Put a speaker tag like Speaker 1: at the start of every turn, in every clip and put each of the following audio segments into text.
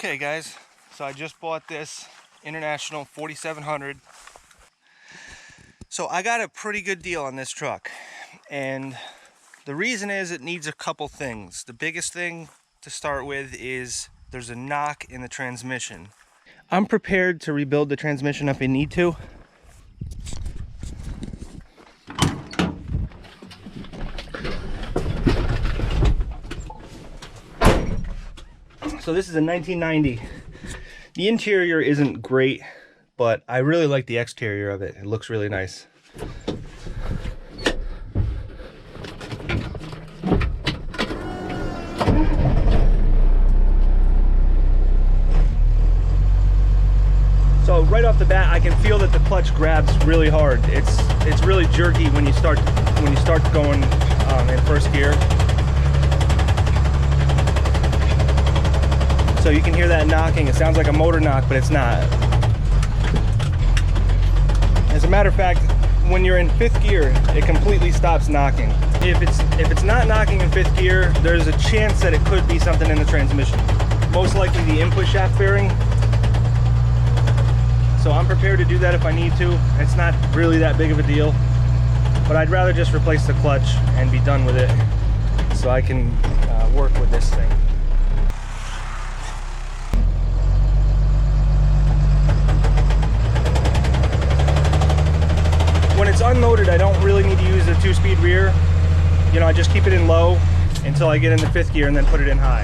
Speaker 1: Okay guys, so I just bought this International 4700. So I got a pretty good deal on this truck, and the reason is it needs a couple things. The biggest thing to start with is there's a knock in the transmission. I'm prepared to rebuild the transmission if I need to. So this is a 1990. The interior isn't great, but I really like the exterior of it. It looks really nice. So right off the bat, I can feel that the clutch grabs really hard. It's really jerky when you start going in first gear. So you can hear that knocking. It sounds like a motor knock, but it's not. As a matter of fact, when you're in fifth gear, it completely stops knocking. If it's not knocking in fifth gear, there's a chance that it could be something in the transmission. Most likely the input shaft bearing. So I'm prepared to do that if I need to. It's not really that big of a deal, but I'd rather just replace the clutch and be done with it so I can work with this thing. When it's unloaded, I don't really need to use the 2-speed rear. You know, I just keep it in low until I get into fifth gear and then put it in high.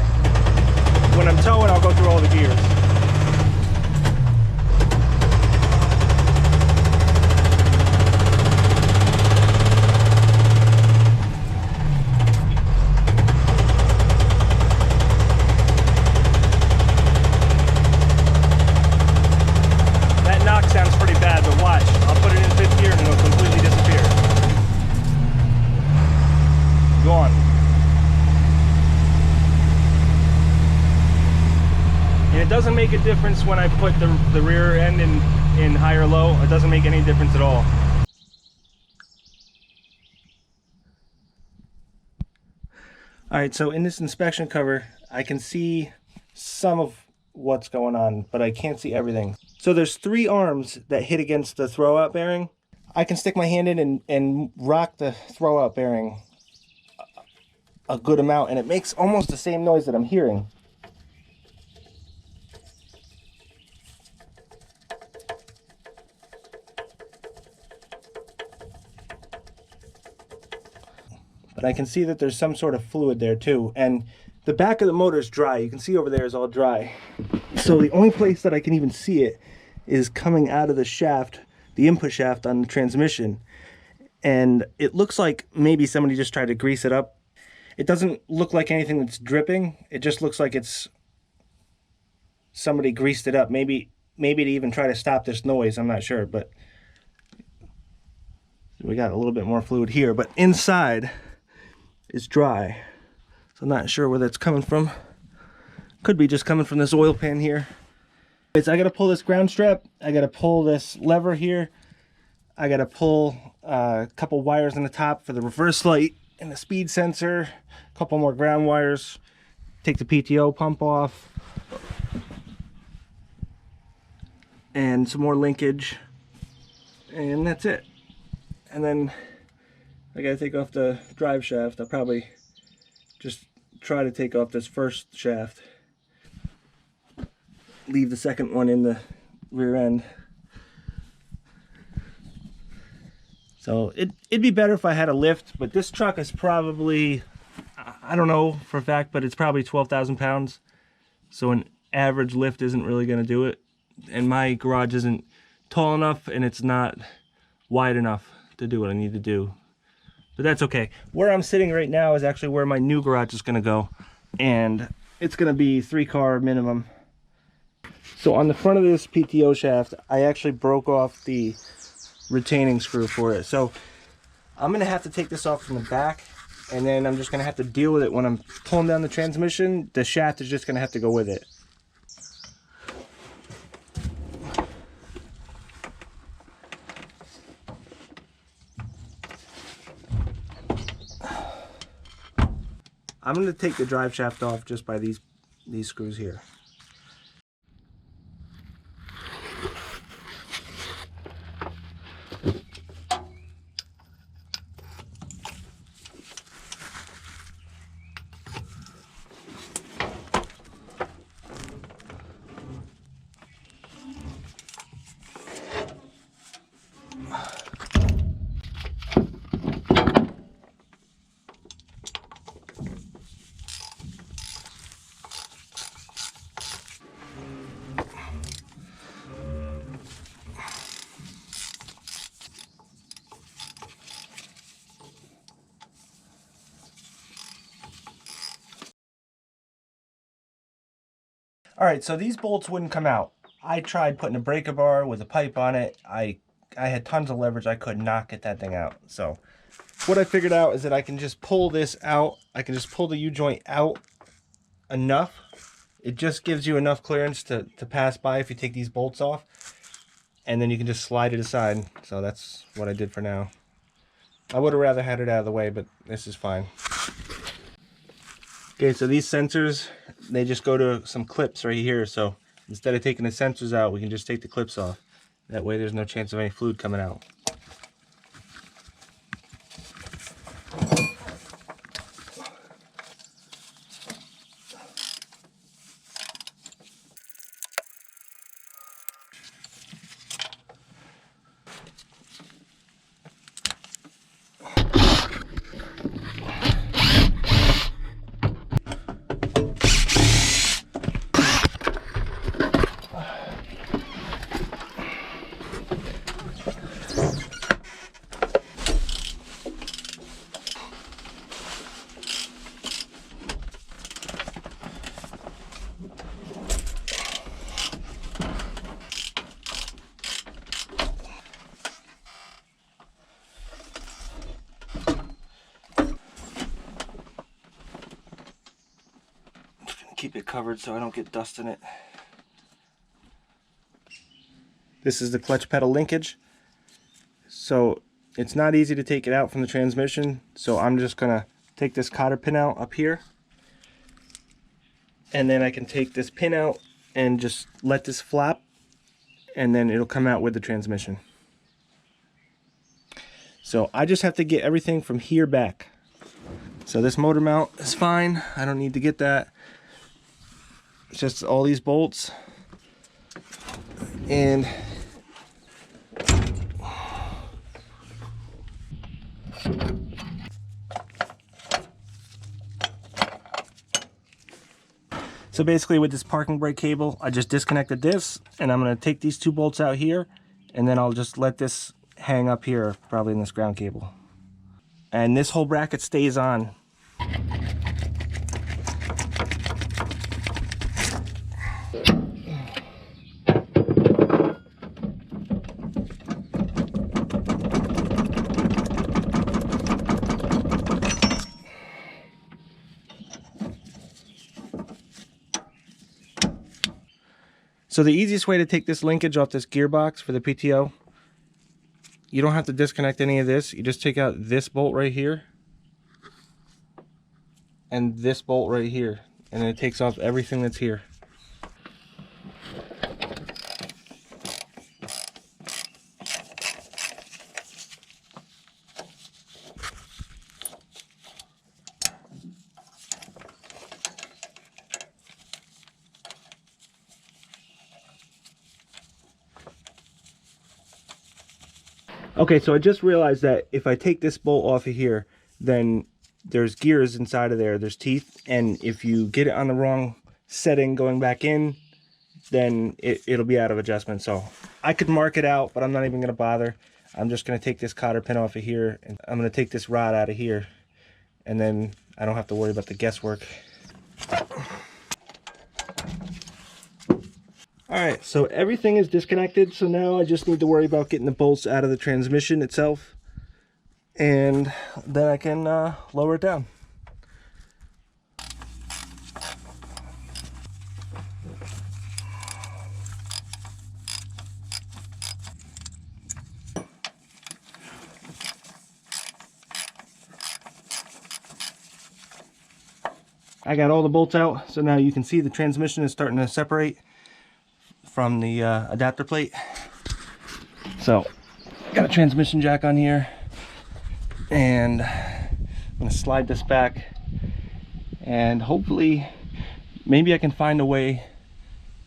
Speaker 1: When I'm towing, I'll go through all the gears. That knock sounds pretty bad, but watch. I'll put it in fifth gear and it'll completely disappear. Go on. And it doesn't make a difference when I put the rear end in high or low. It doesn't make any difference at all. Alright, so in this inspection cover, I can see some of what's going on, but I can't see everything. So there's 3 arms that hit against the throwout bearing. I can stick my hand in and rock the throwout bearing a good amount, and it makes almost the same noise that I'm hearing. But I can see that there's some sort of fluid there too, and the back of the motor is dry. You can see over there is all dry. So the only place that I can even see it is coming out of the shaft, the input shaft on the transmission. And it looks like maybe somebody just tried to grease it up. It doesn't look like anything that's dripping. It just looks like it's somebody greased it up. Maybe to even try to stop this noise. I'm not sure, but we got a little bit more fluid here. But inside is dry. So I'm not sure where that's coming from. Could be just coming from this oil pan here. I gotta pull this ground strap. I gotta pull this lever here. I gotta pull a couple wires on the top for the reverse light and the speed sensor. A couple more ground wires. Take the PTO pump off. And some more linkage. And that's it. And then I gotta take off the drive shaft. I'll probably just try to take off this first shaft. Leave the second one in the rear end. So it'd be better if I had a lift, but this truck is probably, I don't know for a fact, but it's probably 12,000 pounds. So an average lift isn't really gonna do it. And my garage isn't tall enough and it's not wide enough to do what I need to do. But that's okay. Where I'm sitting right now is actually where my new garage is gonna go. And it's gonna be 3-car minimum. So on the front of this PTO shaft, I actually broke off the retaining screw for it. So I'm gonna have to take this off from the back, and then I'm just gonna have to deal with it when I'm pulling down the transmission. The shaft is just gonna have to go with it. I'm going to take the drive shaft off just by these screws here. All right, so these bolts wouldn't come out. I tried putting a breaker bar with a pipe on it. I had tons of leverage. I could not get that thing out. So what I figured out is that I can just pull this out. I can just pull the U-joint out enough. It just gives you enough clearance to pass by if you take these bolts off. And then you can just slide it aside. So that's what I did for now. I would have rather had it out of the way, but this is fine. Okay, so these sensors, they just go to some clips right here. So instead of taking the sensors out, we can just take the clips off. That way there's no chance of any fluid coming out. Keep it covered so I don't get dust in it. This is the clutch pedal linkage. So it's not easy to take it out from the transmission. So I'm just gonna take this cotter pin out up here. And then I can take this pin out and just let this flap. And then it'll come out with the transmission. So I just have to get everything from here back. So this motor mount is fine. I don't need to get that. It's just all these bolts and so basically with this parking brake cable, I just disconnected this and I'm going to take these two bolts out here and then I'll just let this hang up here, probably in this ground cable. And this whole bracket stays on. So the easiest way to take this linkage off this gearbox for the PTO, you don't have to disconnect any of this. You just take out this bolt right here and this bolt right here, and it takes off everything that's here. Okay, so I just realized that if I take this bolt off of here, then there's gears inside of there, there's teeth, and if you get it on the wrong setting going back in, then it'll be out of adjustment. So I could mark it out, but I'm not even going to bother. I'm just going to take this cotter pin off of here, and I'm going to take this rod out of here, and then I don't have to worry about the guesswork. Alright, so everything is disconnected, so now I just need to worry about getting the bolts out of the transmission itself, and then I can lower it down. I got all the bolts out, so now you can see the transmission is starting to separate from the adapter plate. So got a transmission jack on here, and I'm going to slide this back, and hopefully maybe I can find a way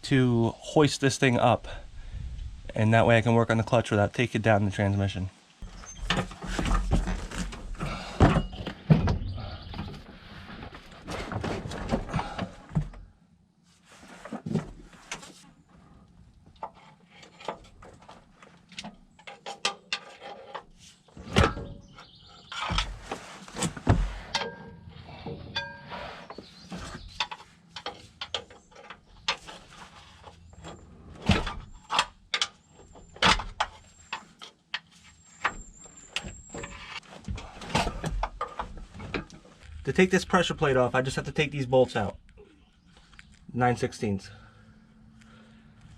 Speaker 1: to hoist this thing up, and that way I can work on the clutch without taking down the transmission. To take this pressure plate off, I just have to take these bolts out. 9/16.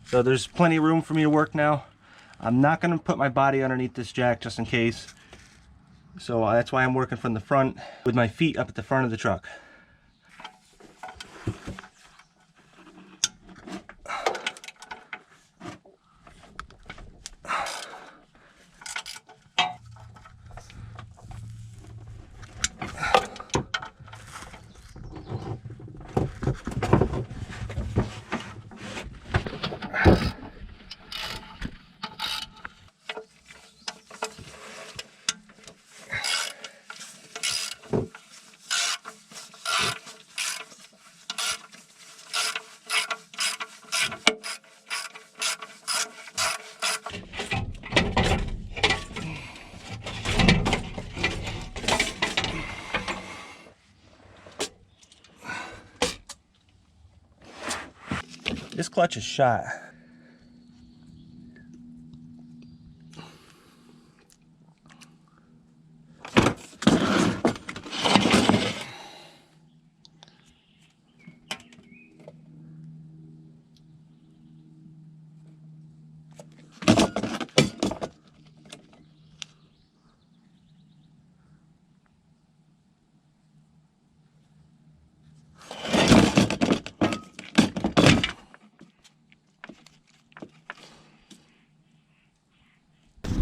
Speaker 1: So there's plenty of room for me to work now. I'm not going to put my body underneath this jack just in case. So that's why I'm working from the front with my feet up at the front of the truck. This clutch is shot.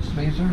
Speaker 2: Spacer.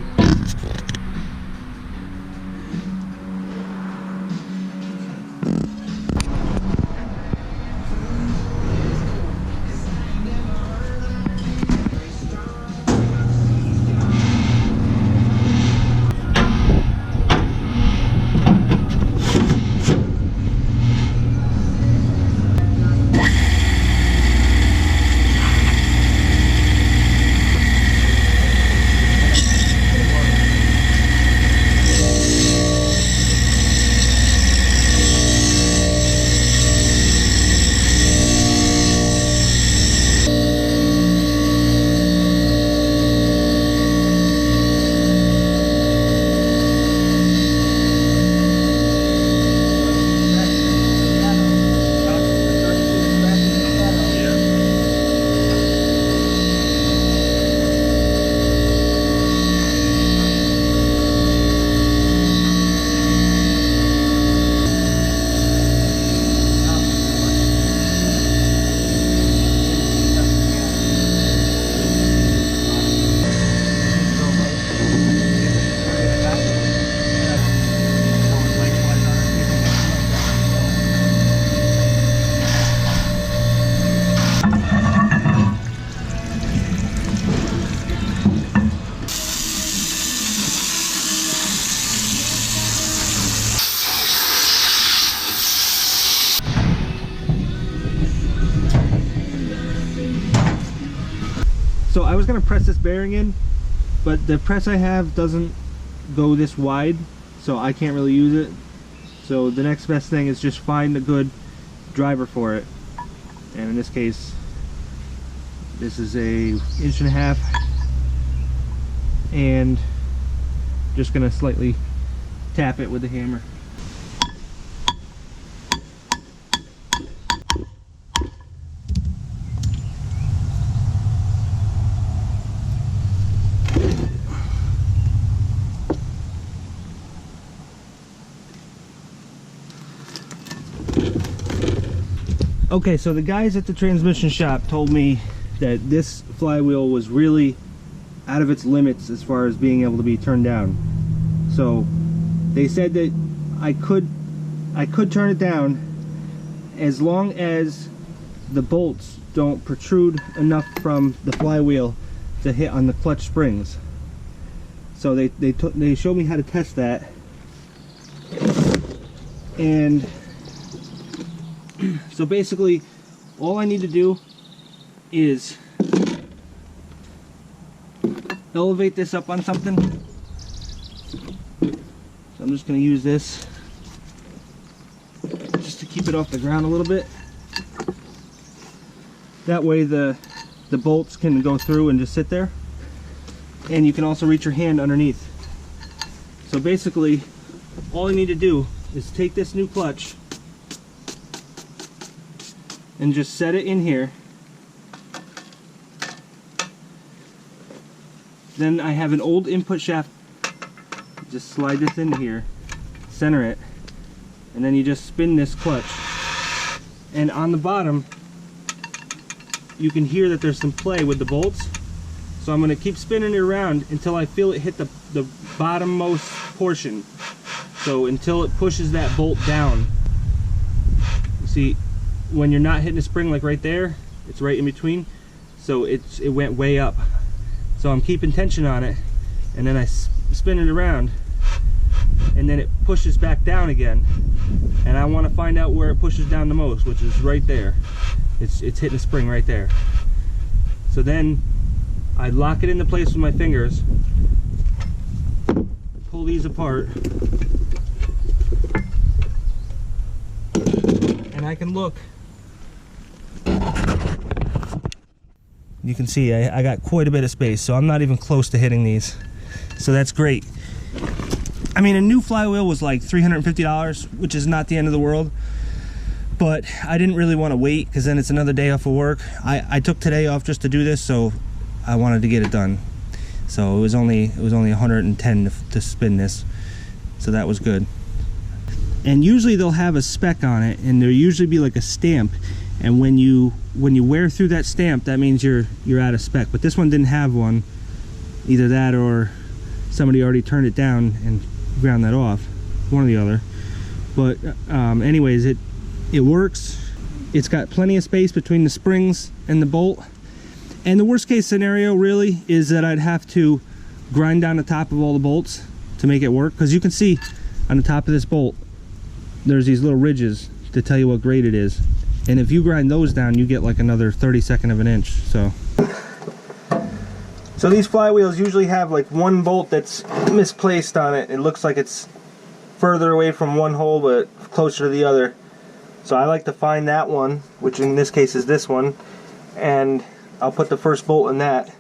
Speaker 1: So I was going to press this bearing in, but the press I have doesn't go this wide, so I can't really use it. So the next best thing is just find a good driver for it. And in this case, this is a 1.5 inch, and just going to slightly tap it with the hammer. Okay, so the guys at the transmission shop told me that this flywheel was really out of its limits as far as being able to be turned down. So they said that I could turn it down as long as the bolts don't protrude enough from the flywheel to hit on the clutch springs. So they showed me how to test that, and so basically all I need to do is elevate this up on something. So I'm just going to use this just to keep it off the ground a little bit. That way the bolts can go through and just sit there, and you can also reach your hand underneath. So basically all I need to do is take this new clutch and just set it in here. Then I have an old input shaft. Just slide this in here, center it, and then you just spin this clutch. And on the bottom, you can hear that there's some play with the bolts. So I'm going to keep spinning it around until I feel it hit the bottommost portion. So until it pushes that bolt down. You see, when you're not hitting a spring like right there, it's right in between. So it went way up. So I'm keeping tension on it, and then I spin it around, and then it pushes back down again. And I want to find out where it pushes down the most, which is right there. It's hitting a spring right there. So then I lock it into place with my fingers, pull these apart, and I can look. You can see I got quite a bit of space, so I'm not even close to hitting these. So that's great. I mean, a new flywheel was like $350, which is not the end of the world. But I didn't really want to wait, because then it's another day off of work. I took today off just to do this, so I wanted to get it done. So it was only 110 to spin this, so that was good. And usually they'll have a spec on it, and there'll usually be like a stamp. And when you wear through that stamp, that means you're out of spec. But this one didn't have one. Either that or somebody already turned it down and ground that off. One or the other. But anyways, it works. It's got plenty of space between the springs and the bolt. And the worst case scenario really is that I'd have to grind down the top of all the bolts to make it work. Because you can see on the top of this bolt, there's these little ridges to tell you what grade it is. And if you grind those down, you get like another 32nd of an inch. So these flywheels usually have like one bolt that's misplaced on it. It looks like it's further away from one hole but closer to the other. So I like to find that one, which in this case is this one, and I'll put the first bolt in that.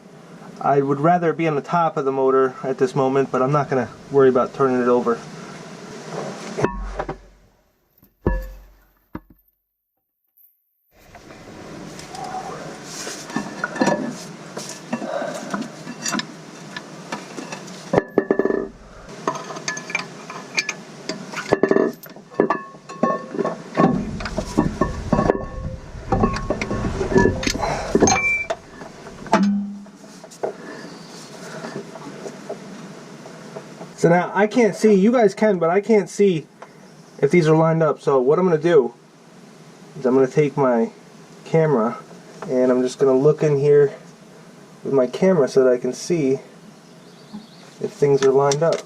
Speaker 1: I would rather it be on the top of the motor at this moment, but I'm not going to worry about turning it over. So now I can't see, you guys can, but I can't see if these are lined up. So what I'm going to do is I'm going to take my camera and I'm just going to look in here with my camera so that I can see if things are lined up.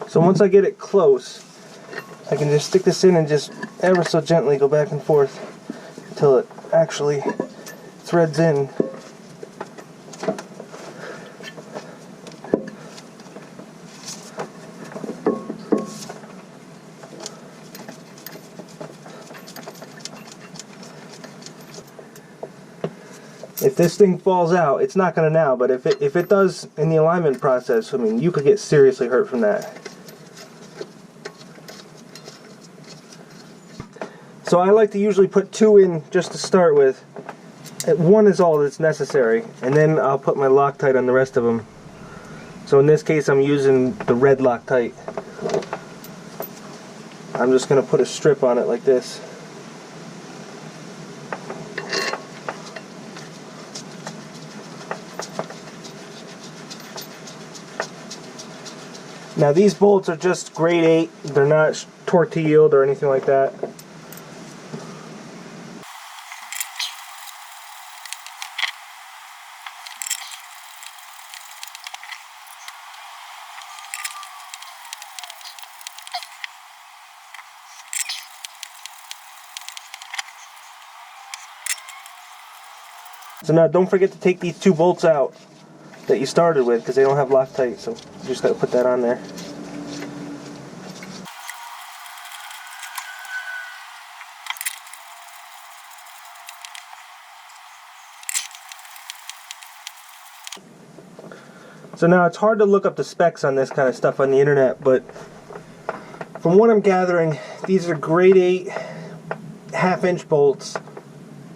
Speaker 1: So once I get it close, I can just stick this in and just ever so gently go back and forth until it actually threads in. If this thing falls out, it's not going to now, but if it does in the alignment process, I mean, you could get seriously hurt from that. So I like to usually put 2 in just to start with. 1 is all that's necessary, and then I'll put my Loctite on the rest of them. So in this case I'm using the red Loctite. I'm just going to put a strip on it like this. Now these bolts are just grade 8, they're not torque to yield or anything like that. So now don't forget to take these 2 bolts out that you started with, because they don't have loctite, so you just got to put that on there. So now it's hard to look up the specs on this kind of stuff on the internet, but from what I'm gathering, these are grade 8 half-inch bolts,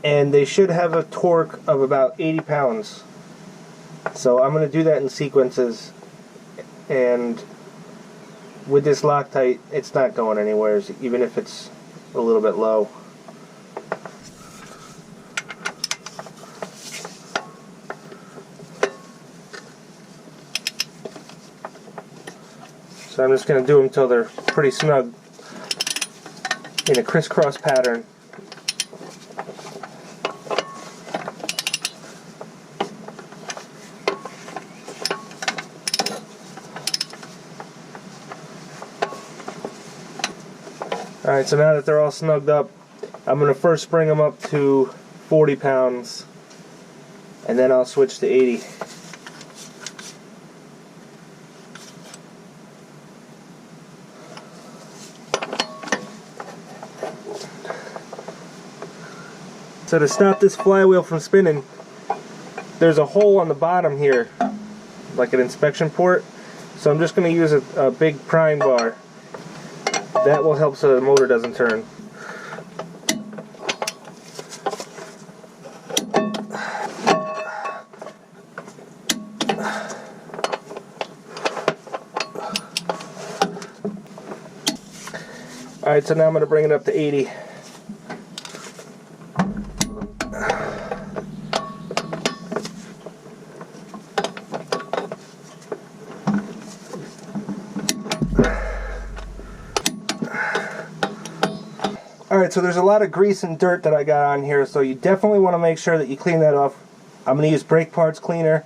Speaker 1: and they should have a torque of about 80 pounds. So I'm going to do that in sequences, and with this loctite, it's not going anywhere, even if it's a little bit low. So I'm just going to do them until they're pretty snug in a crisscross pattern. Alright, so now that they're all snugged up, I'm going to first bring them up to 40 pounds, and then I'll switch to 80. So to stop this flywheel from spinning, there's a hole on the bottom here, like an inspection port. So I'm just going to use a big prying bar. That will help so the motor doesn't turn. Alright, so now I'm going to bring it up to 80. Alright, so there's a lot of grease and dirt that I got on here, so you definitely want to make sure that you clean that off. I'm going to use brake parts cleaner.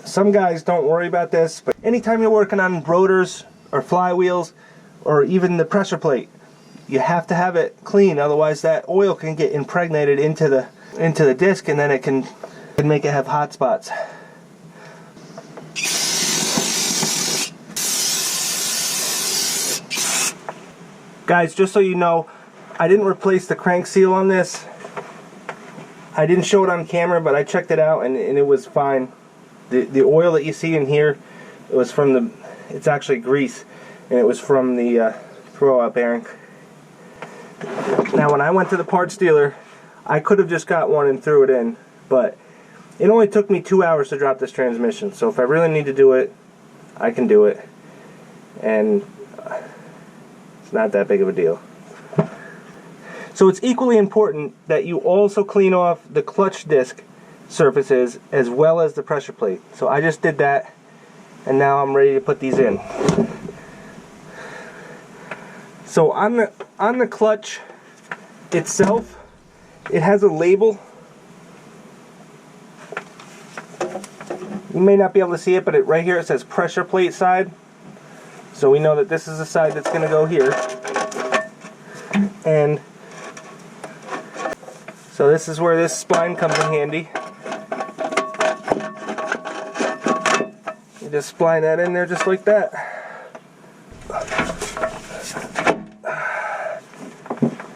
Speaker 1: Some guys don't worry about this, but anytime you're working on rotors or flywheels or even the pressure plate, you have to have it clean, otherwise that oil can get impregnated into the disc, and then it can make it have hot spots. Guys, just so you know, I didn't replace the crank seal on this. I didn't show it on camera, but I checked it out and it was fine. The oil that you see in here, it was from it's actually grease, and it was from the throwout bearing. Now when I went to the parts dealer, I could have just got one and threw it in, but it only took me 2 hours to drop this transmission, so if I really need to do it, I can do it, and it's not that big of a deal. So it's equally important that you also clean off the clutch disc surfaces as well as the pressure plate. So I just did that, and now I'm ready to put these in. So on the clutch itself, it has a label. You may not be able to see it, but right here it says pressure plate side. So we know that this is the side that's going to go here. And so this is where this spline comes in handy. You just spline that in there just like that.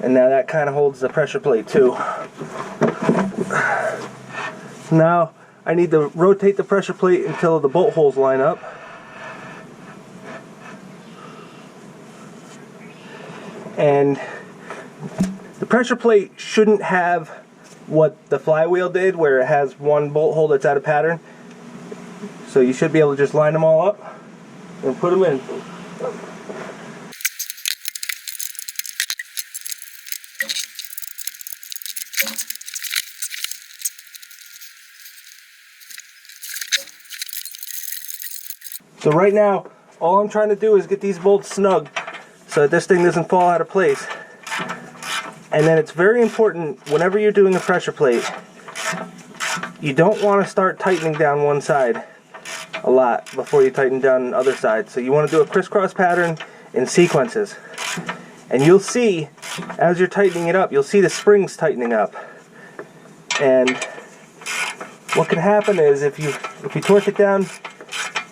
Speaker 1: And now that kind of holds the pressure plate too. Now I need to rotate the pressure plate until the bolt holes line up. And the pressure plate shouldn't have what the flywheel did, where it has one bolt hole that's out of pattern. So you should be able to just line them all up and put them in. So right now, all I'm trying to do is get these bolts snug so that this thing doesn't fall out of place. And then it's very important, whenever you're doing a pressure plate, you don't want to start tightening down one side a lot before you tighten down the other side. So you want to do a crisscross pattern in sequences. And you'll see, as you're tightening it up, you'll see the springs tightening up. And what can happen is if you torque it down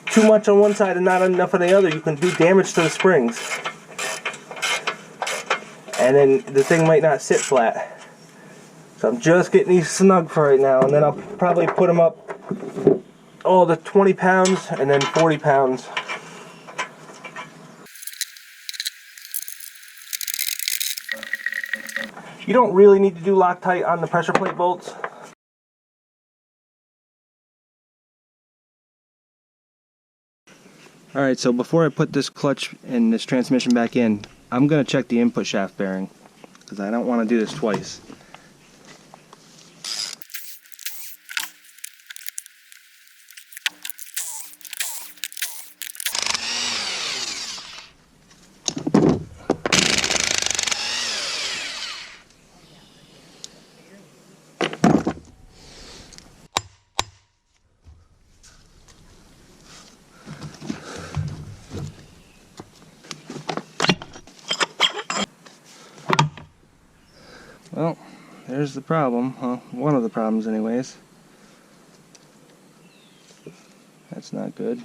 Speaker 1: too much on one side and not enough on the other, you can do damage to the springs. And then the thing might not sit flat. So I'm just getting these snug for right now, and then I'll probably put them up all the 20 pounds and then 40 pounds. You don't really need to do Loctite on the pressure plate bolts. Alright, so before I put this clutch and this transmission back in, I'm going to check the input shaft bearing, because I don't want to do this twice. Well, there's the problem. Well, one of the problems anyways. That's not good.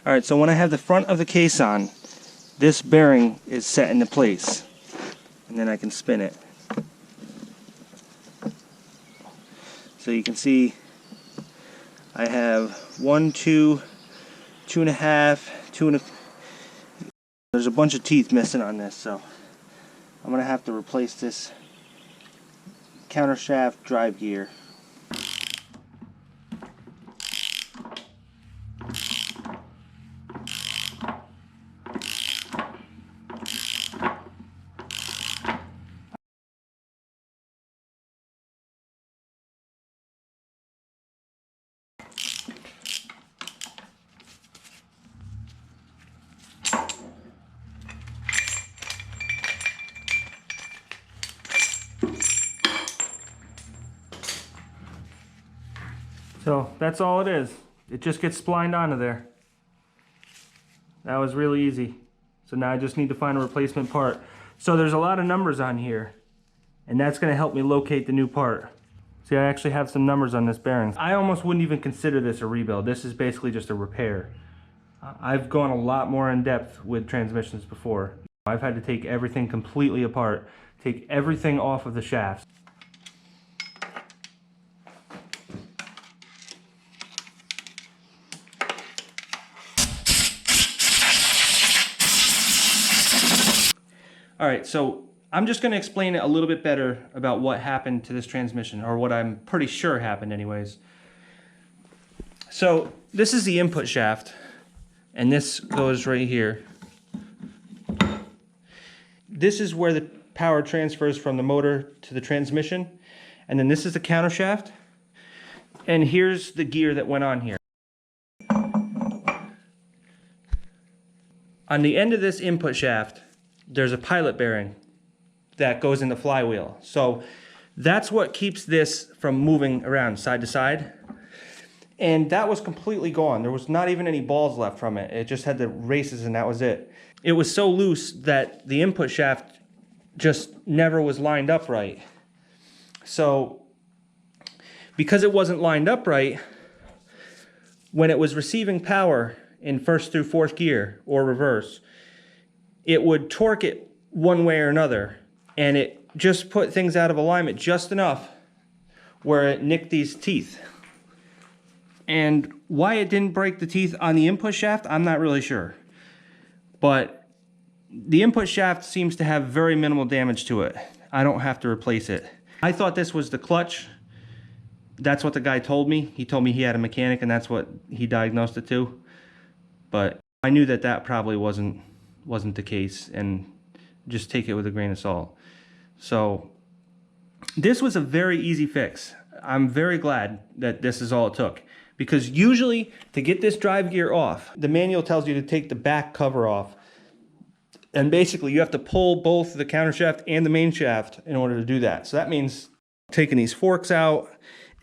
Speaker 1: Alright, so when I have the front of the case on, this bearing is set into place. And then I can spin it. So you can see I have 1, 2, 2.5, 2.5. There's a bunch of teeth missing on this, so I'm going to have to replace this countershaft drive gear. So that's all it is. It just gets splined onto there. That was really easy. So now I just need to find a replacement part. So there's a lot of numbers on here, and that's going to help me locate the new part. See, I actually have some numbers on this bearing. I almost wouldn't even consider this a rebuild. This is basically just a repair. I've gone a lot more in depth with transmissions before. I've had to take everything completely apart, take everything off of the shafts. Alright, so I'm just going to explain it a little bit better about what happened to this transmission, or what I'm pretty sure happened anyways. So this is the input shaft, and this goes right here. This is where the power transfers from the motor to the transmission, and then this is the counter shaft, and here's the gear that went on here. On the end of this input shaft, there's a pilot bearing that goes in the flywheel. So that's what keeps this from moving around side to side. And that was completely gone. There was not even any balls left from it. It just had the races, and that was it. It was so loose that the input shaft just never was lined up right. So because it wasn't lined up right, when it was receiving power in first through fourth gear or reverse, it would torque it one way or another, and it just put things out of alignment just enough where it nicked these teeth. And why it didn't break the teeth on the input shaft, I'm not really sure. But the input shaft seems to have very minimal damage to it. I don't have to replace it. I thought this was the clutch, That's what the guy told me. He told me he had a mechanic and that's what he diagnosed it to. But I knew that that probably wasn't the case, and just take it with a grain of salt. So this was a very easy fix. I'm very glad that this is all it took, because usually to get this drive gear off, the manual tells you to take the back cover off. And basically you have to pull both the counter shaft and the main shaft in order to do that. So that means taking these forks out.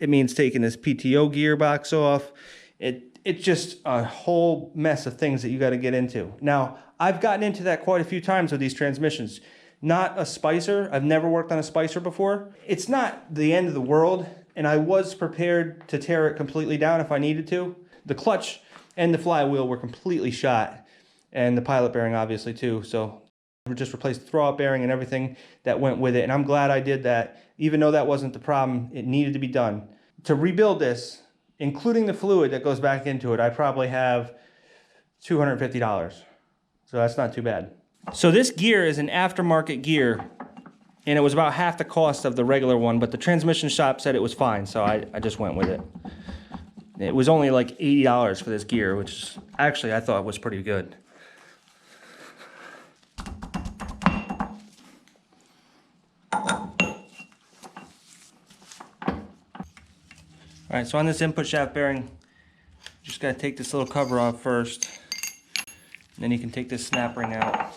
Speaker 1: It means taking this PTO gearbox off. It's just a whole mess of things that you got to get into. Now, I've gotten into that quite a few times with these transmissions. Not a spicer. I've never worked on a spicer before. It's not the end of the world, and I was prepared to tear it completely down if I needed to. The clutch and the flywheel were completely shot, and the pilot bearing obviously too. So I just replaced the throwout bearing and everything that went with it, and I'm glad I did that. Even though that wasn't the problem, it needed to be done. To rebuild this, including the fluid that goes back into it, I probably have $250. So that's not too bad. So this gear is an aftermarket gear, and it was about half the cost of the regular one, but the transmission shop said it was fine, so I just went with it. It was only like $80 for this gear, which actually I thought was pretty good. All right, so on this input shaft bearing, just gotta take this little cover off first, and then you can take this snap ring out.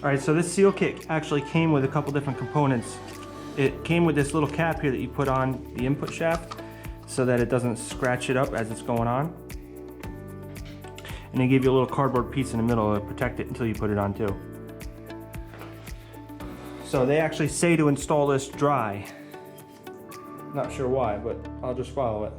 Speaker 1: All right, so this seal kit actually came with a couple different components. It came with this little cap here that you put on the input shaft so that it doesn't scratch it up as it's going on. And they give you a little cardboard piece in the middle to protect it until you put it on too. So they actually say to install this dry. Not sure why, but I'll just follow it.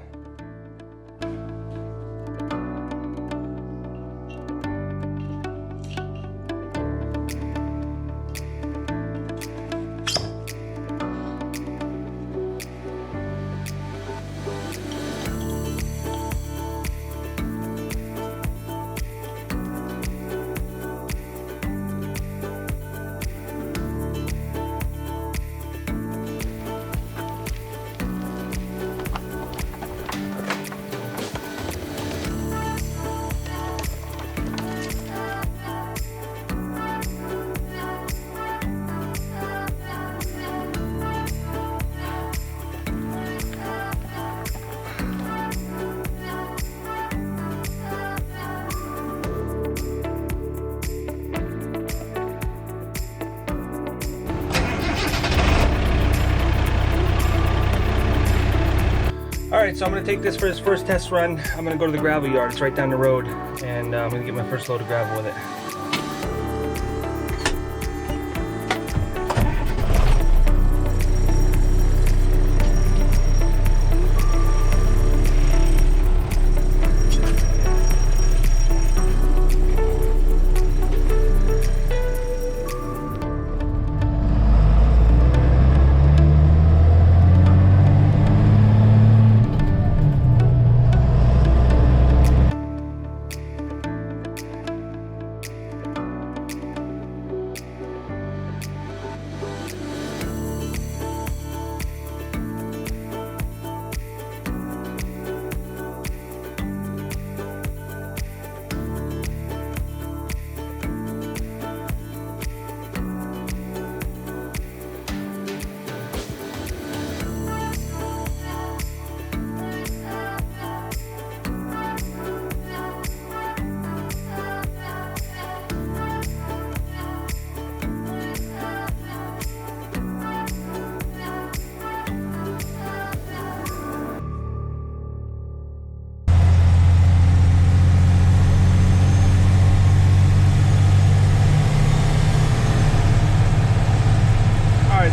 Speaker 1: Alright, so I'm going to take this for this first test run. I'm going to go to the gravel yard. It's right down the road, and I'm going to get my first load of gravel with it.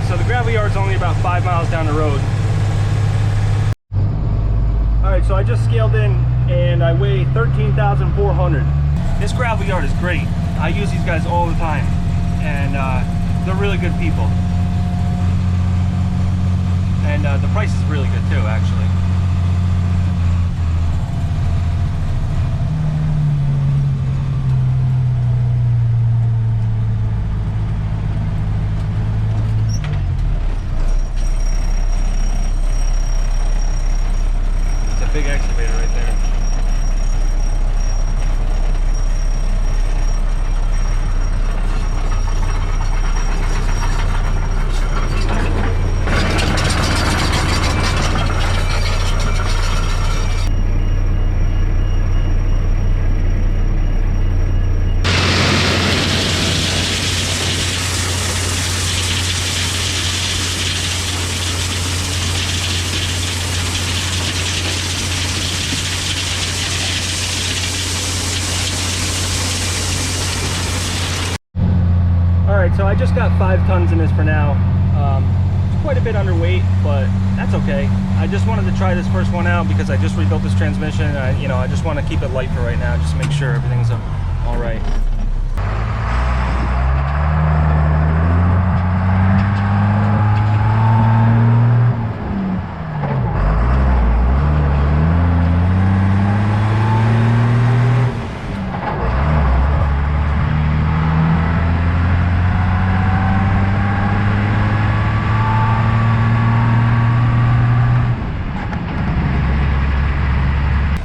Speaker 1: So the gravel yard's only about 5 miles down the road. Alright, so I just scaled in and I weigh 13,400. This gravel yard is great. I use these guys all the time, and they're really good people. And the price is really good too, actually. Big excavator right there. Alright, so I just got 5 tons in this for now. It's quite a bit underweight, but that's okay. I just wanted to try this first one out because I just rebuilt this transmission, and I just want to keep it light for right now, just to make sure everything's all right.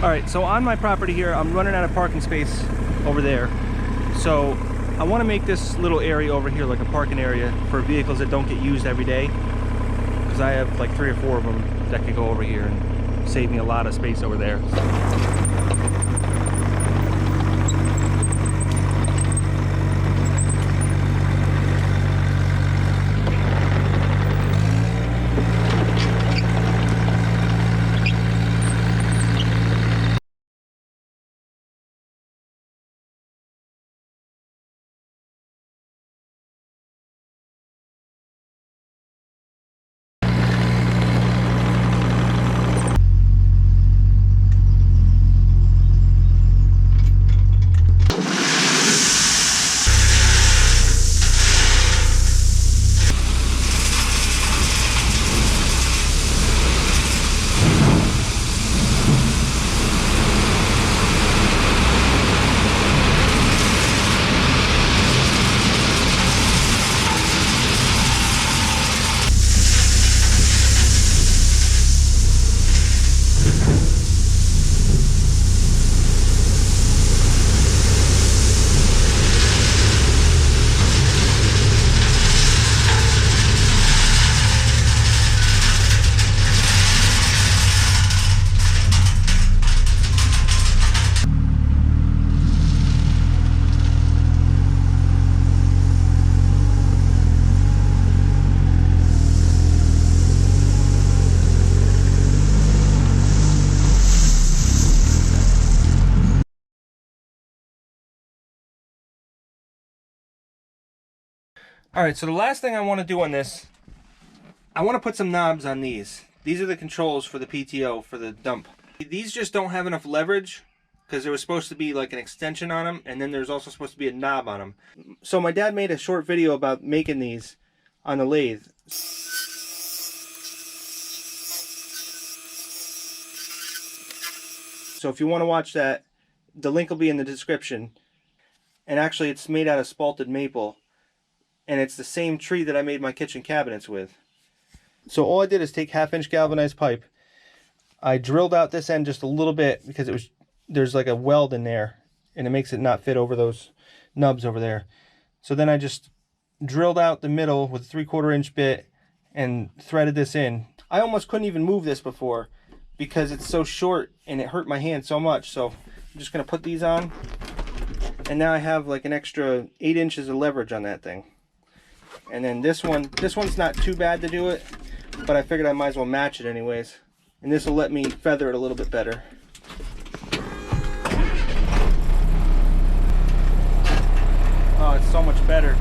Speaker 1: Alright, so on my property here, I'm running out of parking space over there. So I want to make this little area over here like a parking area for vehicles that don't get used every day. Because I have like 3 or 4 of them that could go over here and save me a lot of space over there. All right, so the last thing I want to do on this, I want to put some knobs on these. These are the controls for the PTO, for the dump. These just don't have enough leverage because there was supposed to be like an extension on them, and then there's also supposed to be a knob on them. So my dad made a short video about making these on the lathe. So if you want to watch that, the link will be in the description. And actually it's made out of spalted maple, and it's the same tree that I made my kitchen cabinets with. So all I did is take 1/2-inch galvanized pipe. I drilled out this end just a little bit because there's like a weld in there, and it makes it not fit over those nubs over there. So then I just drilled out the middle with a 3/4-inch bit and threaded this in. I almost couldn't even move this before because it's so short and it hurt my hand so much. So I'm just gonna put these on, and now I have like an extra 8 inches of leverage on that thing. And then this one's not too bad to do it, but I figured I might as well match it anyways. And this will let me feather it a little bit better. Oh, it's so much better.